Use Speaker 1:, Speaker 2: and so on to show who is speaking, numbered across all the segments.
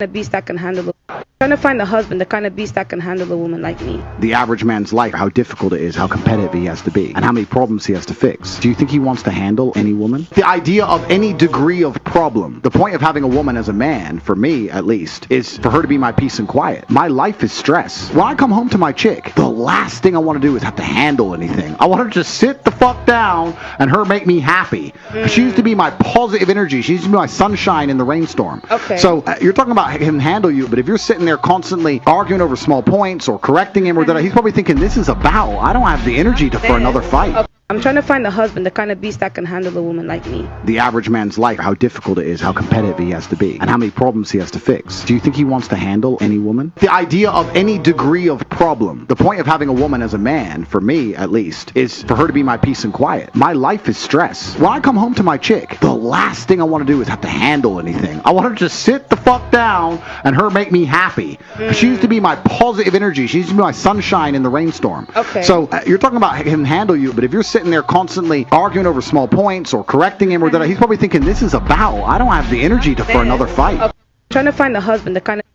Speaker 1: A beast that can handle trying to find a husband, the kind of beast that can handle a woman like me.
Speaker 2: The average man's life, how difficult it is, how competitive he has to be, and how many problems he has to fix. Do you think he wants to handle any woman? The idea of any degree of problem, the point of having a woman as a man, for me at least, is for her to be my peace and quiet. My life is stress. When I come home to my chick, the last thing I want to do is have to handle anything. I want her to just sit the fuck down and her make me happy. She used to be my positive energy. She used to be my sunshine in the rainstorm.
Speaker 1: Okay.
Speaker 2: So you're talking about him handle you, but if you're sitting there constantly arguing over small points or correcting him or that, he's probably thinking, this is a battle. I don't have the energy for another fight.
Speaker 1: Okay. I'm trying to find a husband, the kind of beast that can handle a woman like me.
Speaker 2: The average man's life, how difficult it is, how competitive he has to be, and how many problems he has to fix. Do you think he wants to handle any woman? The idea of any degree of problem, the point of having a woman as a man, for me at least, is for her to be my peace and quiet. My life is stress. When I come home to my chick, the last thing I want to do is have to handle anything. I want her to just sit the fuck down and her make me happy. She used to be my positive energy. She used to be my sunshine in the rainstorm.
Speaker 1: Okay.
Speaker 2: So you're talking about him handle you, but if you're sitting there constantly arguing over small points or correcting him or that, he's probably thinking, this is a battle. I don't have the energy for another fight.
Speaker 1: Okay. I'm trying to find a husband, the kind of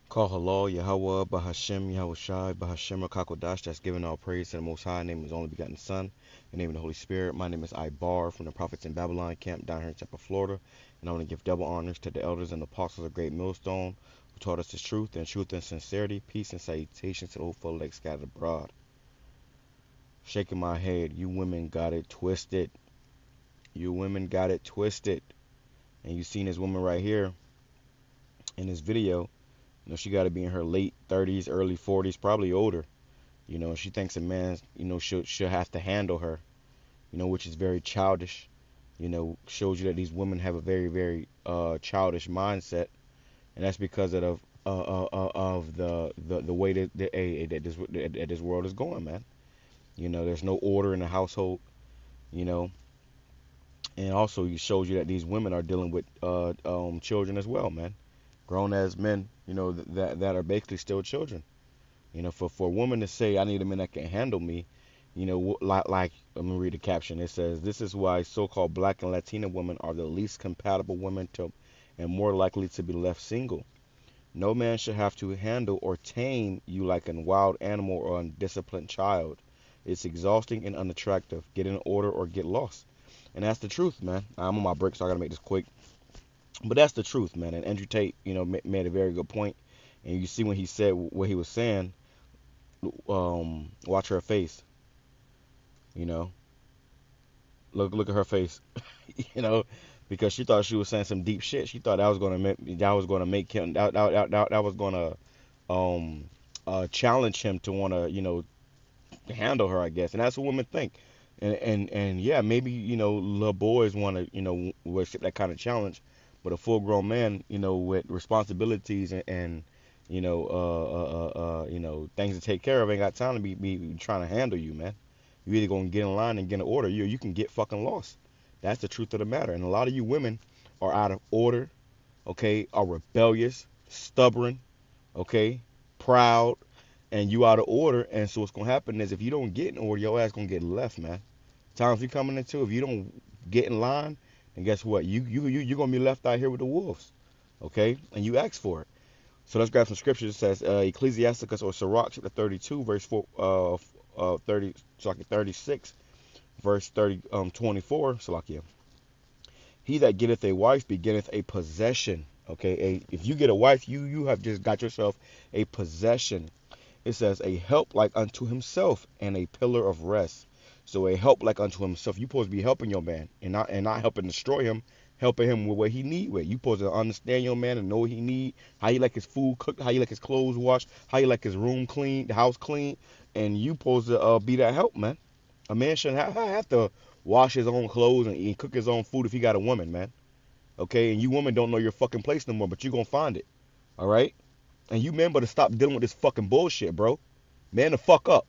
Speaker 3: Call HALAL, YAHAWAH, BAHASHAM, YAHAWASHI, BAHASHAM, QADASH. That's giving all praise to the Most High. Name of His only begotten Son. In the name of the Holy Spirit. My name is Ibar from the Prophets in Babylon camp down here in Tampa, Florida. And I want to give double honors to the elders and apostles of Great Millstone who taught us the truth and sincerity, peace and salutations to the whole folk scattered abroad. Shaking my head, you women got it twisted. You women got it twisted. And you seen this woman right here in this video. You know, she got to be in her late 30s, early 40s, probably older. You know, she thinks a man, you know, should have to handle her, you know, which is very childish. You know, shows you that these women have a very, very childish mindset, and that's because of the way that this world is going, man. You know, there's no order in the household. You know, and also it shows you that these women are dealing with children as well, man. Grown as men, you know, that are basically still children. You know, for a woman to say, I need a man that can handle me, you know, like let me read the caption. It says, this is why so-called black and Latina women are the least compatible women to and more likely to be left single. No man should have to handle or tame you like a wild animal or undisciplined child. It's exhausting and unattractive. Get in order or get lost. And that's the truth, man. I'm on my break, so I got to make this quick. But that's the truth, man. And Andrew Tate, you know, made a very good point. And you see when he said what he was saying, watch her face. You know, look at her face. You know, because she thought she was saying some deep shit. She thought that was gonna make him that was gonna challenge him to wanna, you know, handle her, I guess. And that's what women think. And yeah, maybe, you know, little boys want to, you know, accept that kind of challenge. But a full-grown man, you know, with responsibilities and you know, things to take care of, ain't got time to be trying to handle you, man. You either gonna get in line and get in order, you can get fucking lost. That's the truth of the matter. And a lot of you women are out of order, okay, are rebellious, stubborn, okay, proud, and you out of order. And so what's gonna happen is if you don't get in order, your ass gonna get left, man. Times we coming into, if you don't get in line, and guess what? You're going to be left out here with the wolves, okay? And you asked for it. So let's grab some scriptures. It says Ecclesiasticus or Sirach chapter 32, verse 36, verse 24. Salakia. He that getteth a wife beginneth a possession, okay? If you get a wife, you have just got yourself a possession. It says a help like unto himself and a pillar of rest. So a help like unto himself. You're supposed to be helping your man and not helping destroy him, helping him with what he need with. You're supposed to understand your man and know what he need, how you like his food cooked, how you like his clothes washed, how you like his room clean, the house clean, and you supposed to be that help, man. A man shouldn't have to wash his own clothes and cook his own food if he got a woman, man. Okay, and you women don't know your fucking place no more, but you gonna find it, all right? And you men better stop dealing with this fucking bullshit, bro. Man, the fuck up,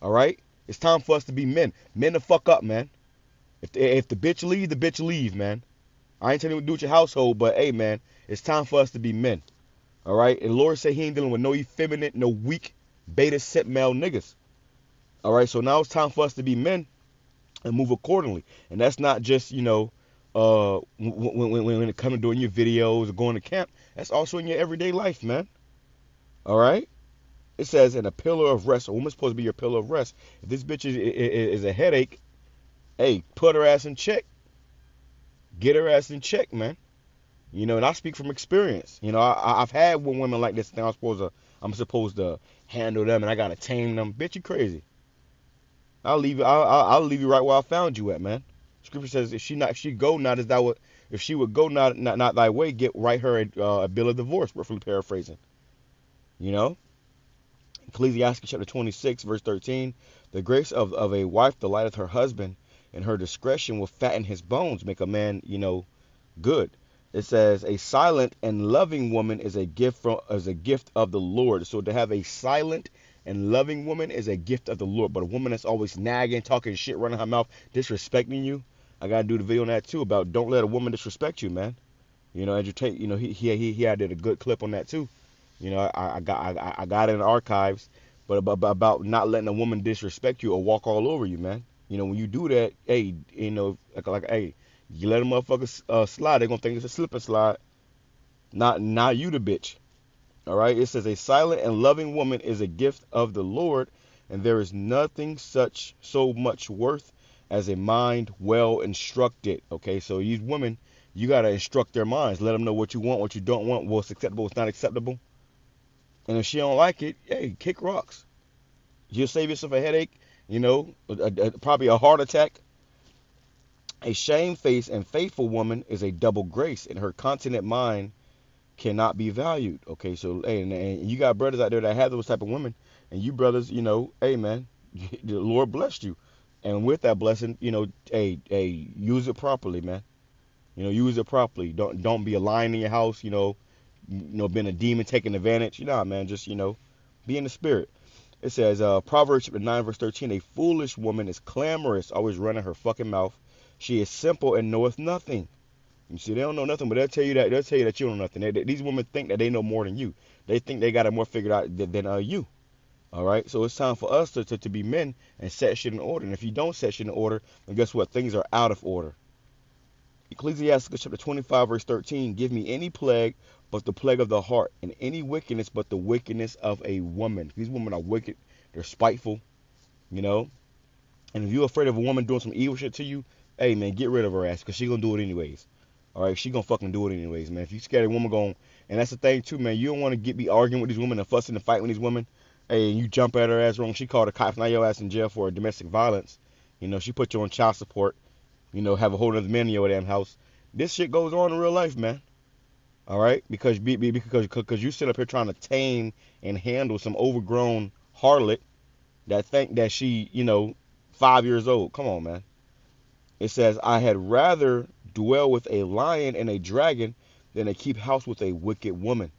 Speaker 3: all right? It's time for us to be men. Men the fuck up, man. If the bitch leave, man. I ain't telling you what to do with your household, but hey, man, it's time for us to be men. All right? And the Lord said he ain't dealing with no effeminate, no weak, beta set male niggas. All right? So now it's time for us to be men and move accordingly. And that's not just, you know, when it comes to doing your videos or going to camp, that's also in your everyday life, man. All right. It says, in a pillar of rest. A woman's supposed to be your pillar of rest. If this bitch is a headache, hey, put her ass in check. Get her ass in check, man. You know, and I speak from experience. You know, I've had women like this thing. I'm supposed to handle them, and I gotta tame them. Bitch, you crazy. I'll leave you. I'll leave you right where I found you at, man. Scripture says, if she go not as thou would, if she would go not thy way, write her a bill of divorce. Roughly paraphrasing. You know, Ecclesiastes chapter 26, verse 13. The grace of a wife delighteth her husband, and her discretion will fatten his bones, make a man, good. It says, a silent and loving woman is a gift of the Lord. So to have a silent and loving woman is a gift of the Lord. But a woman that's always nagging, talking shit, running her mouth, disrespecting you, I gotta do the video on that too, about don't let a woman disrespect you, man. You know, entertain. You know, he had a good clip on that too. You know, I got it in the archives, but about not letting a woman disrespect you or walk all over you, man. You know, when you do that, hey, hey, you let a motherfucker slide, they're gonna think it's a slip and slide. Not you the bitch. All right. It says, a silent and loving woman is a gift of the Lord, and there is nothing so much worth as a mind well instructed. Okay, so these women, you gotta instruct their minds. Let them know what you want, what you don't want, what's acceptable, what's not acceptable. And if she don't like it, hey, kick rocks. You'll save yourself a headache. You know, probably a heart attack. A shamefaced and faithful woman is a double grace, and her continent mind cannot be valued. Okay, so hey, and you got brothers out there that have those type of women, and you brothers, hey man, the Lord blessed you, and with that blessing, hey, use it properly, man. Use it properly. Don't be a lion in your house. Being a demon taking advantage. Man, just be in the spirit. It says, Proverbs chapter 9 verse 13, a foolish woman is clamorous, always running her fucking mouth. She is simple and knoweth nothing. You see, they don't know nothing, but they'll tell you that you don't know nothing. These women think that they know more than you. They think they got it more figured out than you. All right, so it's time for us to be men and set shit in order. And if you don't set shit in order, then guess what? Things are out of order. Ecclesiastes chapter 25 verse 13, give me any plague but the plague of the heart, and any wickedness but the wickedness of a woman. These women are wicked. They're spiteful. And if you're afraid of a woman doing some evil shit to you, hey man, get rid of her ass, because she gonna do it anyways. All right, she gonna fucking do it anyways, man. If you scared of a woman going, and that's the thing too, man. You don't want to be arguing with these women and fussing and fighting with these women. Hey, and you jump at her ass wrong. She called the cops. Now your ass in jail for domestic violence. She put you on child support. Have a whole other man in your damn house. This shit goes on in real life, man. All right, because you sit up here trying to tame and handle some overgrown harlot that think that she, 5 years old. Come on, man. It says, I had rather dwell with a lion and a dragon than to keep house with a wicked woman.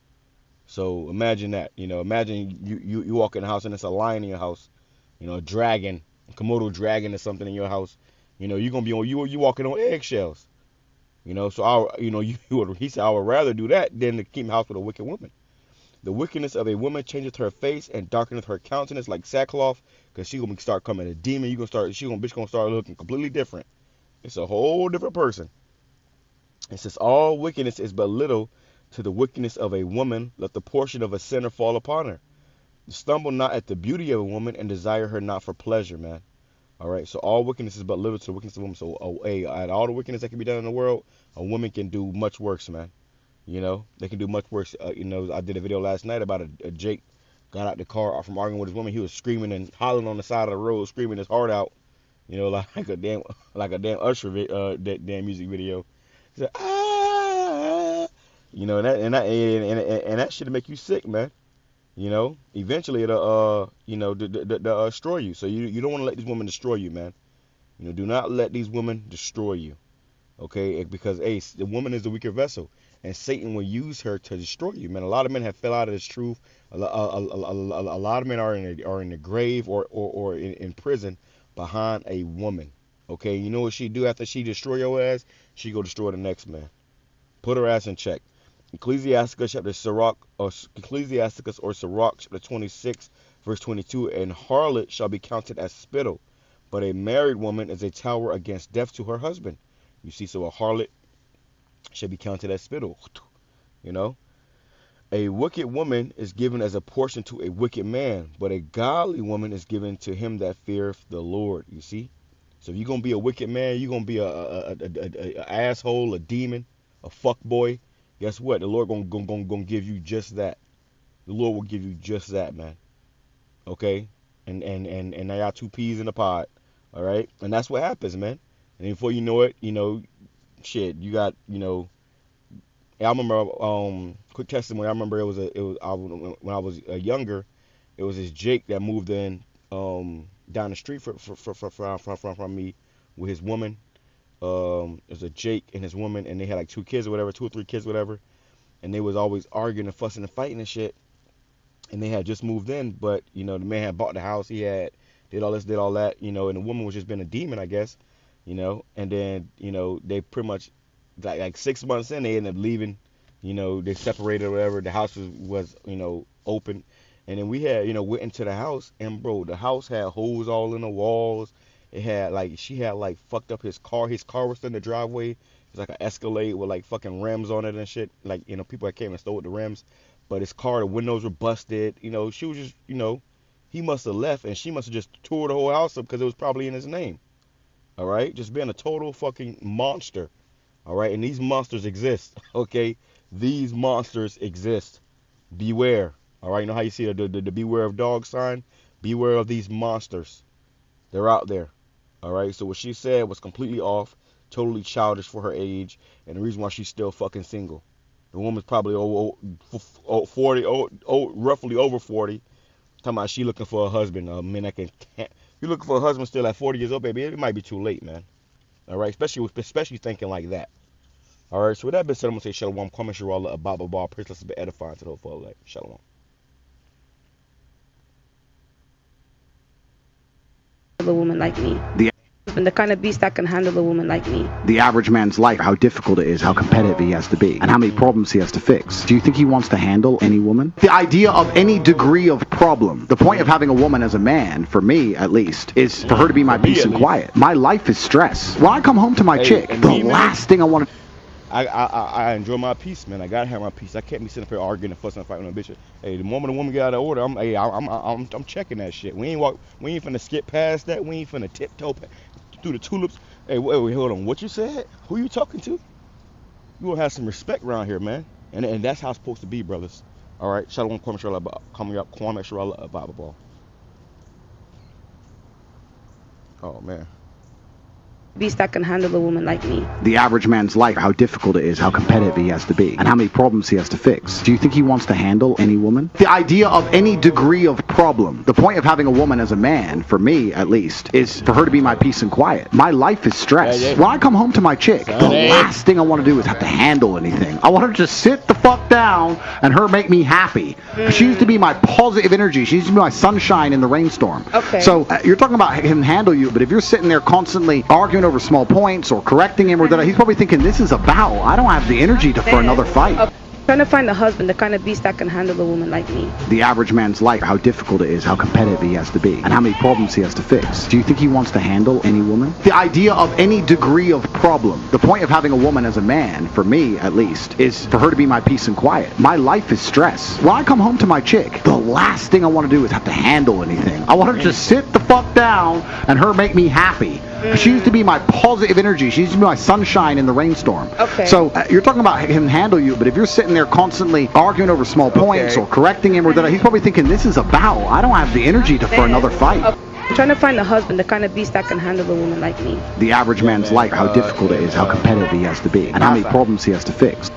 Speaker 3: So imagine that. Imagine you walk in the house and it's a lion in your house. A dragon, a Komodo dragon or something in your house. You're gonna be on you walking on eggshells. So he said, I would rather do that than to keep house with a wicked woman. The wickedness of a woman changeth her face and darkeneth her countenance like sackcloth, because she gonna start coming a demon. Bitch gonna start looking completely different. It's a whole different person. It says, all wickedness is but little to the wickedness of a woman. Let the portion of a sinner fall upon her. Stumble not at the beauty of a woman, and desire her not for pleasure, man. All right, so all wickedness is but little to the wickedness of a woman. So, at all the wickedness that can be done in the world, a woman can do much worse, man. They can do much worse. I did a video last night about a Jake got out the car from arguing with his woman. He was screaming and hollering on the side of the road, screaming his heart out. Like a damn Usher that damn music video. He said, ah, and that shit'll make you sick, man. Eventually it'll destroy you. So you don't want to let these women destroy you, man. Do not let these women destroy you. Okay, because the woman is the weaker vessel, and Satan will use her to destroy you, man. A lot of men have fell out of this truth. A lot of men are in the grave or in prison behind a woman. Okay, you know what she do after she destroy your ass? She go destroy the next man. Put her ass in check. Ecclesiasticus or Sirach chapter 26 verse 22, and harlot shall be counted as spittle, but a married woman is a tower against death to her husband. You see, so a harlot should be counted as spittle. You know, a wicked woman is given as a portion to a wicked man, but a godly woman is given to him that feareth the Lord. You see, so if you're gonna be a wicked man, you're gonna be a asshole, a demon, a fuck boy. Guess what? The Lord gonna give you just that. The Lord will give you just that, man. Okay, and now y'all two peas in a pod. All right, and that's what happens, man. And before you know it, shit, you got, I remember, quick testimony. I remember when I was younger, it was this Jake that moved in down the street from me with his woman. It was a Jake and his woman, and they had like 2 kids or whatever, 2 or 3 kids, whatever. And they was always arguing and fussing and fighting and shit. And they had just moved in, but the man had bought the house. He had did all this, did all that, and the woman was just been a demon, I guess, and then they pretty much like 6 months in, they ended up leaving. They separated or whatever. The house was open, and then we had went into the house, and bro, the house had holes all in the walls. It had she had fucked up his car. His car was in the driveway. It was like an Escalade with like fucking rims on it and shit. Like people that came and stole the rims. But his car, the windows were busted. She was just, he must have left and she must have just tore the whole house up because it was probably in his name. All right? Just being a total fucking monster. All right? And these monsters exist. Okay? These monsters exist. Beware. All right? You know how you see the beware of dog sign? Beware of these monsters. They're out there. All right? So what she said was completely off, totally childish for her age, and the reason why she's still fucking single. The woman's probably over 40, roughly over 40. Talking about she looking for a husband. Man, that can't. You looking for a husband still at 40 years old, baby? It might be too late, man. All right, especially thinking like that. All right. So with that being said, I'm gonna say shalom. Comment your all about the ball. Praise let's be edifying to the whole full life. Shalom.
Speaker 1: A woman like me. And the kind of beast that can handle a woman like me.
Speaker 2: The average man's life, how difficult it is, how competitive he has to be, and how many problems he has to fix. Do you think he wants to handle any woman? The idea of any degree of problem. The point of having a woman as a man, for me at least, is for her to be my peace and quiet. My life is stress. When I come home to my chick, the last thing I want to...
Speaker 3: I enjoy my peace, man. I gotta have my peace. I can't be sitting up here arguing and fussing and fighting with a bitch. Hey, the moment a woman get out of order, I'm checking that shit. We ain't finna skip past that. We ain't finna tiptoe through the tulips. Hey, wait, hold on. What you said? Who you talking to? You gonna have some respect around here, man. And that's how it's supposed to be, brothers. All right. Shalom, Kwame Sharala, Bible. Oh man.
Speaker 1: Beast that can handle a woman like me.
Speaker 2: The average man's life, how difficult it is, how competitive he has to be, and how many problems he has to fix. Do you think he wants to handle any woman? The idea of any degree of problem. The point of having a woman as a man, for me at least, is for her to be my peace and quiet. My life is stress. When I come home to my chick, the last thing I want to do is have to handle anything. I want her to just sit the fuck down and her make me happy. She used to be my positive energy. She used to be my sunshine in the rainstorm. Okay. So you're talking about him handle you, but if you're sitting there constantly arguing over small points or correcting him or that, he's probably thinking this is a battle. I don't have the energy for another fight.
Speaker 1: Trying to find a husband, the kind of beast that can handle a woman like me.
Speaker 2: The average man's life, how difficult it is, how competitive he has to be, and how many problems he has to fix. Do you think he wants to handle any woman? The idea of any degree of problem. The point of having a woman as a man, for me at least, is for her to be my peace and quiet. My life is stress. When I come home to my chick, the last thing I want to do is have to handle anything. I want her to just sit the fuck down and her make me happy. She used to be my positive energy. She used to be my sunshine in the rainstorm. Okay. So you're talking about him handle you, but if you're sitting there constantly arguing over small points or correcting him or that, he's probably thinking this is a battle. I don't have the energy for another fight.
Speaker 1: I'm trying to find a husband, the kind of beast that can handle a woman like me.
Speaker 2: The average man's life, how difficult it is, how competitive he has to be, and how many problems he has to fix.